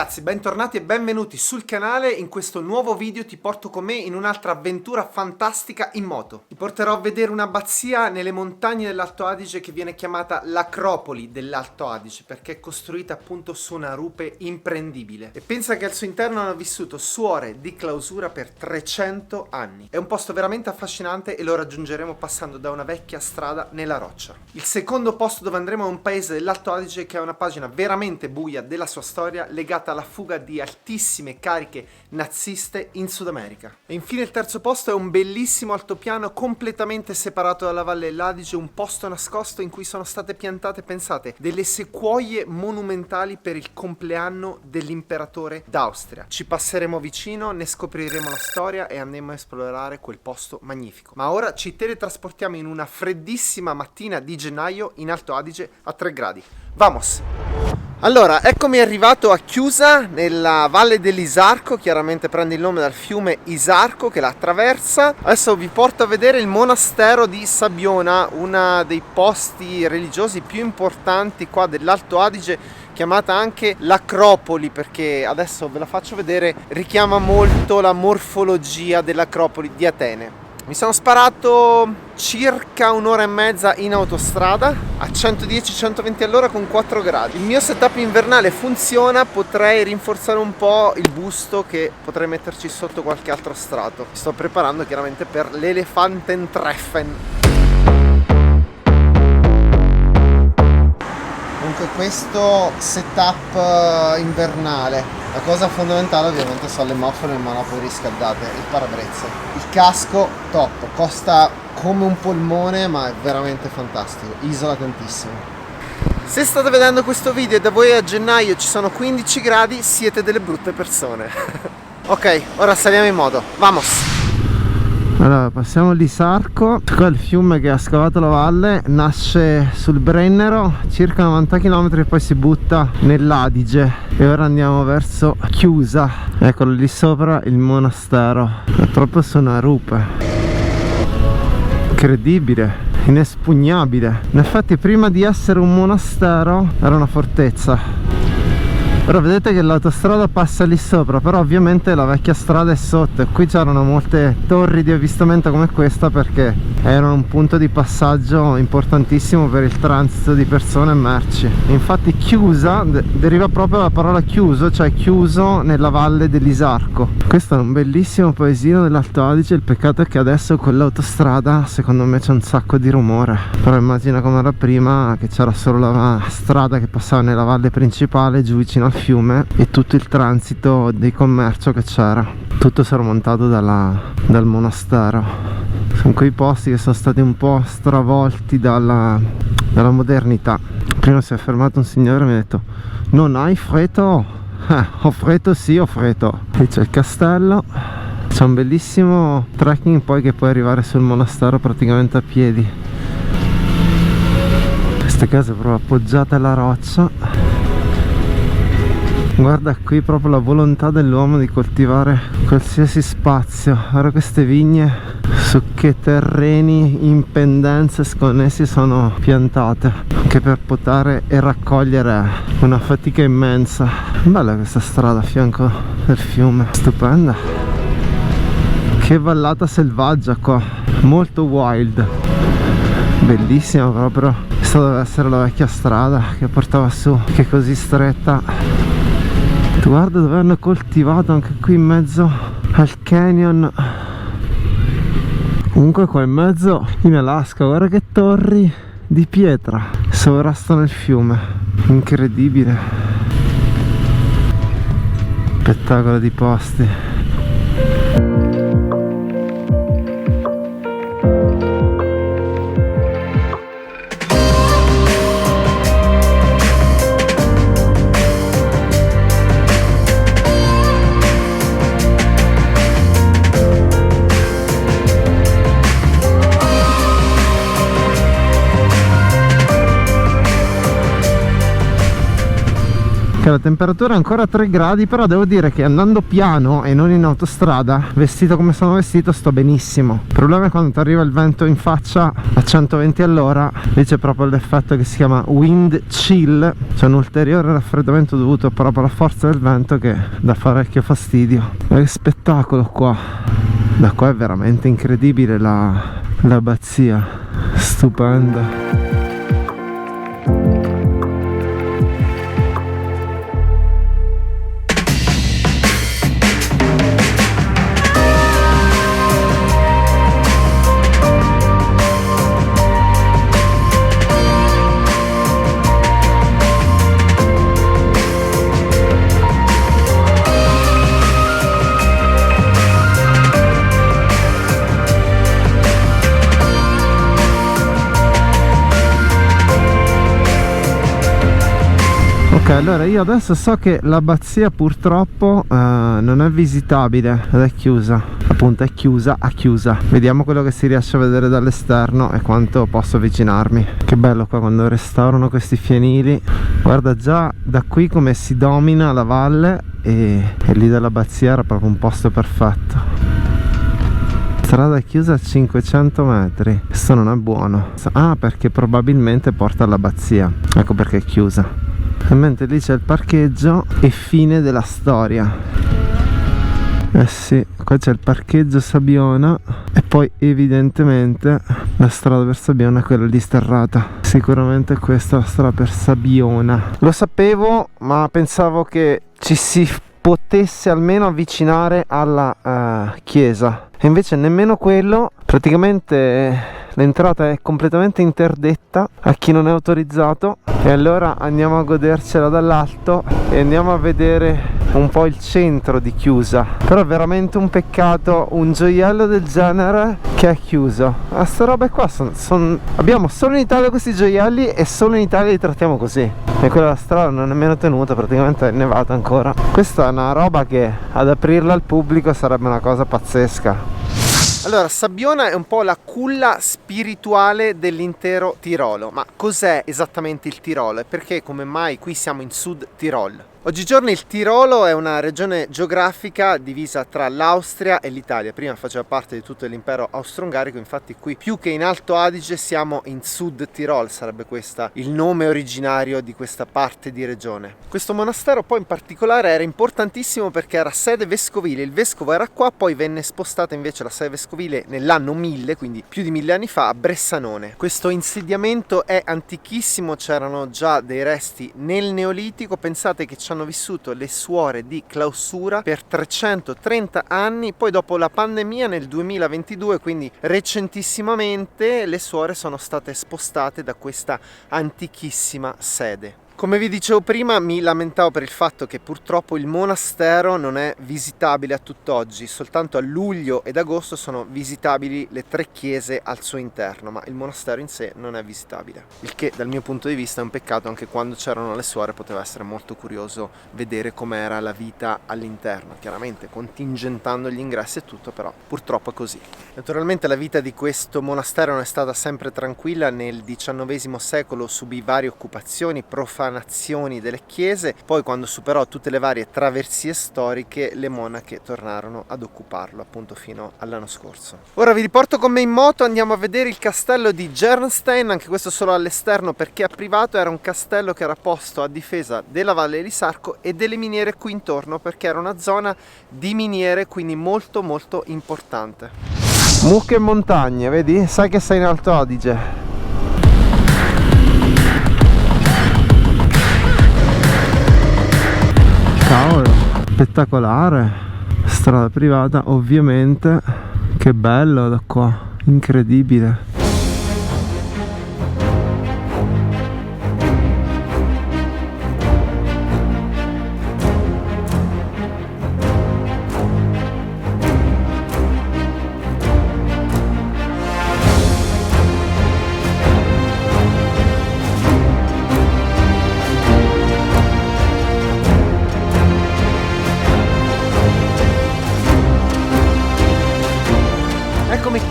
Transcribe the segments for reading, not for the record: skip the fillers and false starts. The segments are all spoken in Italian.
ragazzi, bentornati e benvenuti sul canale. In questo nuovo video ti porto con me in un'altra avventura fantastica in moto. Ti porterò a vedere un'abbazia nelle montagne dell'Alto Adige che viene chiamata l'Acropoli dell'Alto Adige perché è costruita appunto su una rupe imprendibile. E pensa che al suo interno hanno vissuto suore di clausura per 300 anni. È un posto veramente affascinante e lo raggiungeremo passando da una vecchia strada nella roccia. Il secondo posto dove andremo è un paese dell'Alto Adige che ha una pagina veramente buia della sua storia legata alla fuga di altissime cariche naziste in Sud America. E infine il terzo posto è un bellissimo altopiano completamente separato dalla Valle dell'Adige, un posto nascosto in cui sono state piantate, pensate, delle sequoie monumentali per il compleanno dell'imperatore d'Austria. Ci passeremo vicino, ne scopriremo la storia e andremo a esplorare quel posto magnifico. Ma ora ci teletrasportiamo in una freddissima mattina di gennaio in Alto Adige a 3 gradi. Vamos! Allora, eccomi arrivato a Chiusa, nella valle dell'Isarco, chiaramente prende il nome dal fiume Isarco che la attraversa. Adesso vi porto a vedere il monastero di Sabiona, uno dei posti religiosi più importanti qua dell'Alto Adige, chiamata anche l'Acropoli perché adesso ve la faccio vedere, richiama molto la morfologia dell'Acropoli di Atene. Mi sono sparato circa un'ora e mezza in autostrada a 110-120 all'ora con 4 gradi. Il mio setup invernale funziona, potrei rinforzare un po' il busto che potrei metterci sotto qualche altro strato. Mi sto preparando chiaramente per l'Elefantentreffen. Comunque questo setup invernale, la cosa fondamentale ovviamente sono le muffole e le manopole riscaldate, il parabrezza, il casco top, costa come un polmone ma è veramente fantastico, isola tantissimo. Se state vedendo questo video e da voi a gennaio ci sono 15 gradi siete delle brutte persone. Ok, ora saliamo in moto, vamos! Allora, passiamo l'Isarco, qua il fiume che ha scavato la valle, nasce sul Brennero, circa 90 km e poi si butta nell'Adige e ora andiamo verso Chiusa. Eccolo lì sopra il monastero, è proprio su una rupe, incredibile, inespugnabile. In effetti prima di essere un monastero era una fortezza. Ora vedete che l'autostrada passa lì sopra, però ovviamente la vecchia strada è sotto e qui c'erano molte torri di avvistamento come questa perché erano un punto di passaggio importantissimo per il transito di persone e merci. Infatti Chiusa deriva proprio dalla parola chiuso, cioè chiuso nella valle dell'Isarco. Questo è un bellissimo paesino dell'Alto Adige, il peccato è che adesso con l'autostrada secondo me c'è un sacco di rumore, però immagina come era prima che c'era solo la strada che passava nella valle principale giù vicino al fiume e tutto il transito di commercio che c'era, tutto sormontato dal monastero. Sono quei posti che sono stati un po' stravolti dalla modernità. Prima si è fermato un signore e mi ha detto: non hai freddo? Ho freddo, sì ho freddo. Qui c'è il castello, c'è un bellissimo trekking poi che puoi arrivare sul monastero praticamente a piedi. Queste case proprio appoggiate alla roccia. Guarda qui proprio la volontà dell'uomo di coltivare qualsiasi spazio. Guarda queste vigne, su che terreni in pendenze sconnessi sono piantate, anche per potare e raccogliere una fatica immensa. Bella questa strada a fianco del fiume, stupenda. Che vallata selvaggia qua, molto wild, bellissima proprio. Questa deve essere la vecchia strada che portava su, che è così stretta. Guarda dove hanno coltivato anche qui in mezzo al canyon. Comunque qua in mezzo in Alaska, guarda che torri di pietra sovrastano il fiume, incredibile, spettacolo di posti. che la temperatura è ancora 3 gradi, però devo dire che andando piano e non in autostrada, vestito come sono vestito, sto benissimo. Il problema è quando ti arriva il vento in faccia a 120 all'ora, lì c'è proprio l'effetto che si chiama wind chill, c'è un ulteriore raffreddamento dovuto proprio alla forza del vento che dà parecchio fastidio. Ma che spettacolo qua, da qua è veramente incredibile l'abbazia, stupenda. Ok, allora io adesso so che l'abbazia purtroppo non è visitabile ed è chiusa, appunto è chiusa a chiusa. Vediamo quello che si riesce a vedere dall'esterno e quanto posso avvicinarmi. Che bello qua quando restaurano questi fienili, guarda già da qui come si domina la valle e lì dall'abbazia era proprio un posto perfetto. Strada chiusa a 500 metri, questo non è buono. Ah, perché probabilmente porta all'abbazia, ecco perché è chiusa. E mentre lì c'è il parcheggio e fine della storia. Eh sì, qua c'è il parcheggio Sabiona e poi evidentemente la strada per Sabiona è quella lì sterrata. Sicuramente questa è la strada per Sabiona. Lo sapevo, ma pensavo che ci si potesse almeno avvicinare alla chiesa. E invece nemmeno quello, praticamente l'entrata è completamente interdetta a chi non è autorizzato. E allora andiamo a godercela dall'alto e andiamo a vedere un po' il centro di Chiusa. Però è veramente un peccato, un gioiello del genere che è chiuso. Ma sta roba qua abbiamo solo in Italia questi gioielli e solo in Italia li trattiamo così. E quella strada non è nemmeno tenuta, praticamente è nevata ancora. Questa è una roba che ad aprirla al pubblico sarebbe una cosa pazzesca. Allora, Sabiona è un po' la culla spirituale dell'intero Tirolo. Ma cos'è esattamente il Tirolo e perché come mai qui siamo in Sud Tirol? Oggigiorno il Tirolo è una regione geografica divisa tra l'Austria e l'Italia. Prima faceva parte di tutto l'impero austro-ungarico, infatti qui più che in Alto Adige siamo in Sud Tirol, sarebbe questo il nome originario di questa parte di regione. Questo monastero poi in particolare era importantissimo perché era sede vescovile, il vescovo era qua, poi venne spostata invece la sede vescovile nell'anno 1000, quindi più di 1000 anni fa, a Bressanone. Questo insediamento è antichissimo, c'erano già dei resti nel Neolitico, pensate che hanno vissuto le suore di clausura per 330 anni, poi dopo la pandemia nel 2022, quindi recentissimamente, le suore sono state spostate da questa antichissima sede. Come vi dicevo prima, mi lamentavo per il fatto che purtroppo il monastero non è visitabile a tutt'oggi, soltanto a luglio ed agosto sono visitabili le 3 chiese al suo interno, ma il monastero in sé non è visitabile. Il che dal mio punto di vista è un peccato, anche quando c'erano le suore poteva essere molto curioso vedere com'era la vita all'interno, chiaramente contingentando gli ingressi e tutto, però purtroppo è così. Naturalmente la vita di questo monastero non è stata sempre tranquilla, nel XIX secolo subì varie occupazioni, profanazioni delle chiese, poi quando superò tutte le varie traversie storiche le monache tornarono ad occuparlo appunto fino all'anno scorso. Ora vi riporto con me in moto, andiamo a vedere il castello di Jernstein, anche questo solo all'esterno perché è privato, era un castello che era posto a difesa della Valle di Sarco e delle miniere qui intorno perché era una zona di miniere, quindi molto molto importante. Mucche e montagne, vedi? Sai che sei in Alto Adige. Cavolo, spettacolare, strada privata ovviamente, che bello da qua, incredibile.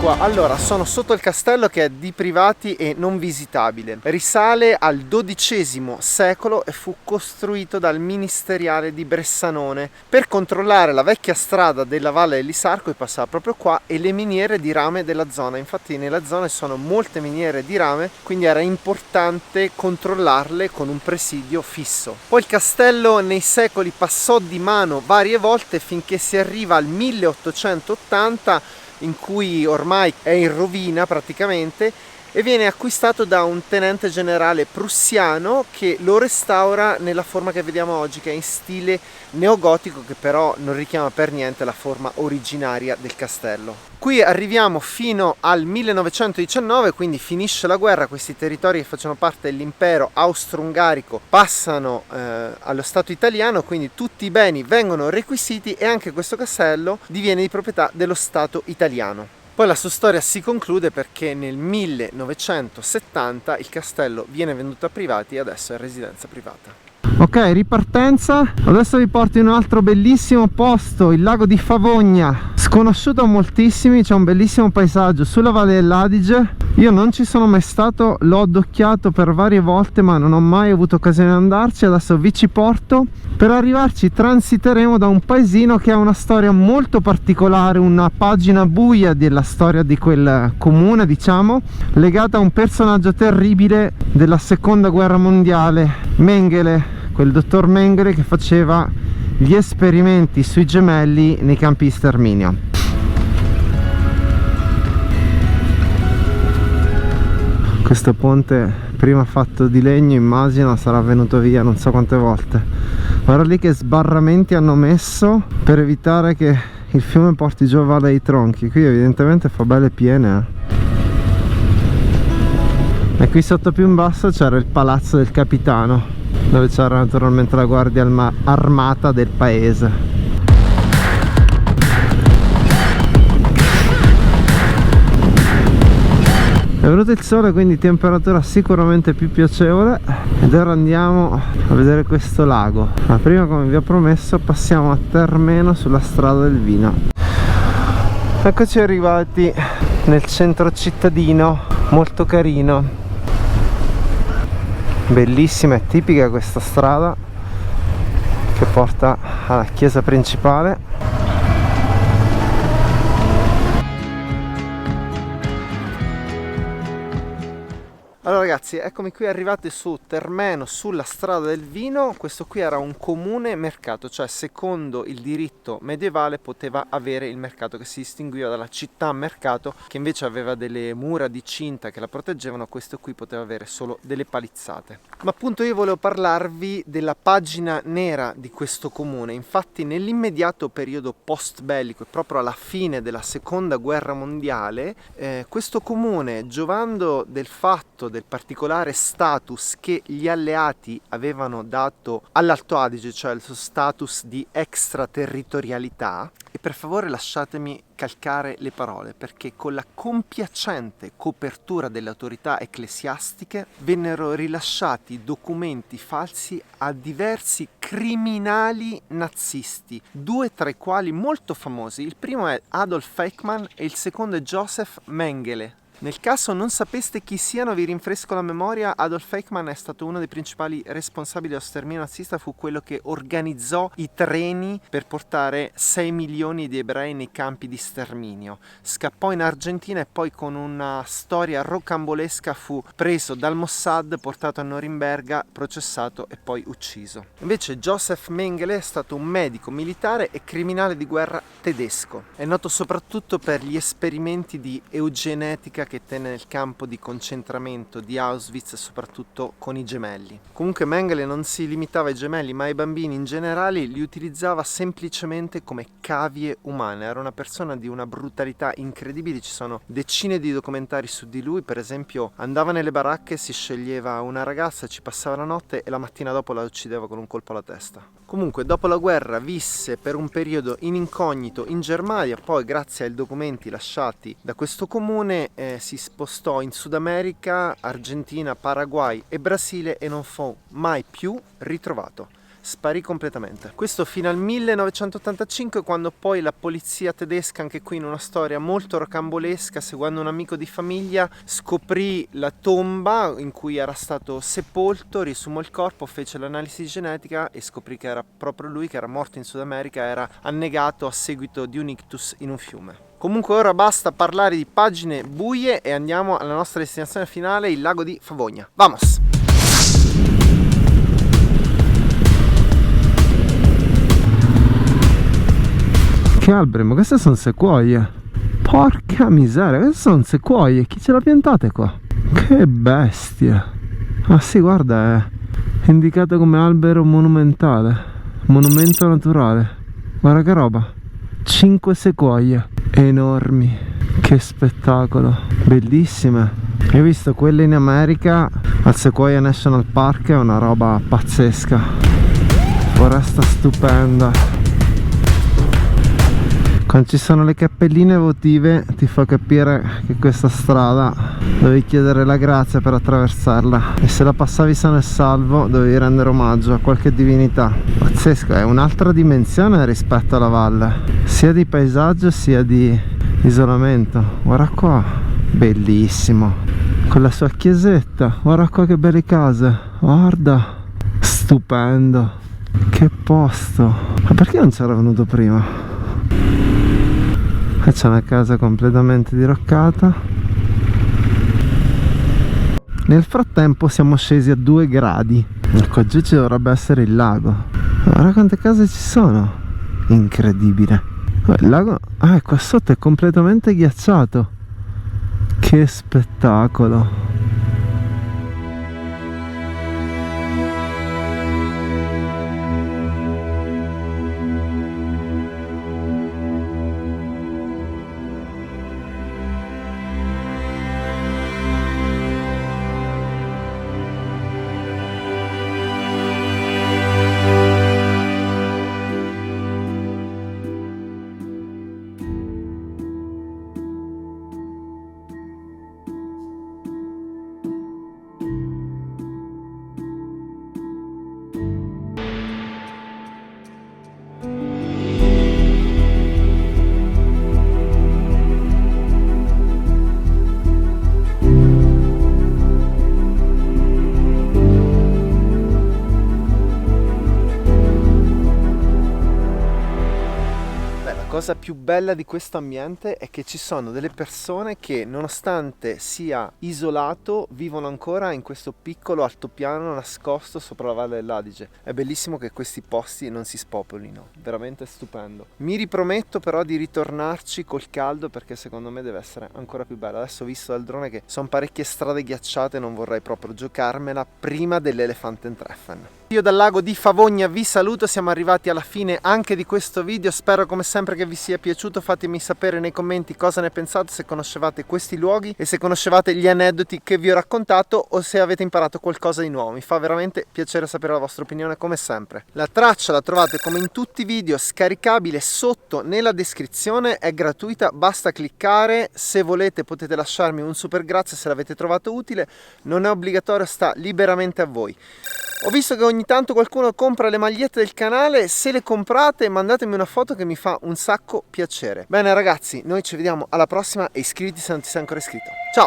qua. Allora, sono sotto il castello che è di privati e non visitabile. Risale al XII secolo e fu costruito dal ministeriale di Bressanone per controllare la vecchia strada della Valle dell'Isarco che passava proprio qua e le miniere di rame della zona. Infatti nella zona sono molte miniere di rame, quindi era importante controllarle con un presidio fisso. Poi il castello nei secoli passò di mano varie volte finché si arriva al 1880, in cui ormai è in rovina praticamente, e viene acquistato da un tenente generale prussiano che lo restaura nella forma che vediamo oggi, che è in stile neogotico, che però non richiama per niente la forma originaria del castello. Qui arriviamo fino al 1919, quindi finisce la guerra, questi territori che facevano parte dell'impero austro-ungarico passano allo Stato italiano, quindi tutti i beni vengono requisiti e anche questo castello diviene di proprietà dello Stato italiano. Poi la sua storia si conclude perché nel 1970 il castello viene venduto a privati e adesso è residenza privata. Ok, ripartenza. Adesso vi porto in un altro bellissimo posto, il lago di Favogna, sconosciuto a moltissimi. C'è un bellissimo paesaggio sulla Valle dell'Adige. Io non ci sono mai stato, l'ho addocchiato per varie volte ma non ho mai avuto occasione di andarci. Adesso vi ci porto. Per arrivarci transiteremo da un paesino che ha una storia molto particolare, una pagina buia della storia di quel comune, diciamo, legata a un personaggio terribile della seconda guerra mondiale, Mengele, quel dottor Mengele che faceva gli esperimenti sui gemelli nei campi di sterminio. Questo ponte, prima fatto di legno, immagino sarà venuto via non so quante volte. Guarda lì che sbarramenti hanno messo per evitare che il fiume porti giù a Valle dei Tronchi. Qui evidentemente fa belle piene, E qui sotto più in basso c'era il palazzo del capitano, dove c'era naturalmente la guardia armata del paese. È venuto il sole, quindi temperatura sicuramente più piacevole, ed ora andiamo a vedere questo lago. Ma prima, come vi ho promesso, passiamo a Termeno sulla strada del vino. Eccoci arrivati nel centro cittadino, molto carino, bellissima e tipica questa strada che porta alla chiesa principale. Allora ragazzi, eccomi qui arrivati su Termeno, sulla strada del vino. Questo qui era un comune mercato, cioè secondo il diritto medievale poteva avere il mercato, che si distinguiva dalla città mercato che invece aveva delle mura di cinta che la proteggevano. Questo qui poteva avere solo delle palizzate. Ma appunto io volevo parlarvi della pagina nera di questo comune. Infatti nell'immediato periodo post bellico e proprio alla fine della seconda guerra mondiale, questo comune, giovando del fatto del particolare status che gli alleati avevano dato all'Alto Adige, cioè il suo status di extraterritorialità, e per favore lasciatemi calcare le parole, perché con la compiacente copertura delle autorità ecclesiastiche vennero rilasciati documenti falsi a diversi criminali nazisti, due tra i quali molto famosi. Il primo è Adolf Eichmann e il secondo è Joseph Mengele. Nel caso non sapeste chi siano, vi rinfresco la memoria. Adolf Eichmann è stato uno dei principali responsabili dello sterminio nazista, fu quello che organizzò i treni per portare 6 milioni di ebrei nei campi di sterminio. Scappò in Argentina e poi con una storia rocambolesca fu preso dal Mossad, portato a Norimberga, processato e poi ucciso. Invece Joseph Mengele è stato un medico militare e criminale di guerra tedesco. È noto soprattutto per gli esperimenti di eugenetica che tenne nel campo di concentramento di Auschwitz, soprattutto con i gemelli. Comunque Mengele non si limitava ai gemelli, ma ai bambini in generale li utilizzava semplicemente come cavie umane. Era una persona di una brutalità incredibile, ci sono decine di documentari su di lui. Per esempio andava nelle baracche, si sceglieva una ragazza, ci passava la notte e la mattina dopo la uccideva con un colpo alla testa. Comunque dopo la guerra visse per un periodo in incognito in Germania, poi grazie ai documenti lasciati da questo comune si spostò in Sud America, Argentina, Paraguay e Brasile e non fu mai più ritrovato. sparì completamente. Questo fino al 1985, quando poi la polizia tedesca, anche qui in una storia molto rocambolesca, seguendo un amico di famiglia, scoprì la tomba in cui era stato sepolto, riesumò il corpo, fece l'analisi genetica e scoprì che era proprio lui, che era morto in Sud America, era annegato a seguito di un ictus in un fiume. Comunque ora basta parlare di pagine buie e andiamo alla nostra destinazione finale, il lago di Favogna. Vamos! Che alberi, ma queste sono sequoie. Porca miseria, queste sono sequoie. Chi ce l'ha piantate qua? Che bestia. Ah sì, guarda, è indicato come albero monumentale, monumento naturale. Guarda che roba. 5 sequoie enormi. Che spettacolo. Bellissime. Hai visto quelle in America al Sequoia National Park? È una roba pazzesca. Foresta stupenda. Quando ci sono le cappelline votive ti fa capire che questa strada dovevi chiedere la grazia per attraversarla, e se la passavi sano e salvo dovevi rendere omaggio a qualche divinità. Pazzesco, è un'altra dimensione rispetto alla valle, sia di paesaggio sia di isolamento. Guarda qua, bellissimo, con la sua chiesetta. Guarda qua che belle case, guarda, stupendo, che posto. Ma perché non c'era venuto prima? C'è una casa completamente diroccata. Nel frattempo siamo scesi a 2 gradi. Ecco, giù ci dovrebbe essere il lago. Guarda quante case ci sono. Incredibile. Il lago, qua sotto è completamente ghiacciato. Che spettacolo. La cosa più bella di questo ambiente è che ci sono delle persone che, nonostante sia isolato, vivono ancora in questo piccolo altopiano nascosto sopra la Valle dell'Adige. È bellissimo che questi posti non si spopolino, veramente stupendo. Mi riprometto però di ritornarci col caldo, perché secondo me deve essere ancora più bello. Adesso ho visto dal drone che sono parecchie strade ghiacciate, non vorrei proprio giocarmela prima dell'Elefantentreffen. Io dal lago di Favogna vi saluto, siamo arrivati alla fine anche di questo video, spero come sempre che vi sia piaciuto. Fatemi sapere nei commenti cosa ne pensate, se conoscevate questi luoghi e se conoscevate gli aneddoti che vi ho raccontato, o se avete imparato qualcosa di nuovo. Mi fa veramente piacere sapere la vostra opinione come sempre. La traccia la trovate come in tutti i video scaricabile sotto nella descrizione, è gratuita, basta cliccare. Se volete potete lasciarmi un super grazie se l'avete trovato utile, non è obbligatorio, sta liberamente a voi. Ho visto che ogni tanto qualcuno compra le magliette del canale, se le comprate mandatemi una foto che mi fa un sacco piacere. Bene ragazzi, noi ci vediamo alla prossima e iscriviti se non ti sei ancora iscritto. Ciao!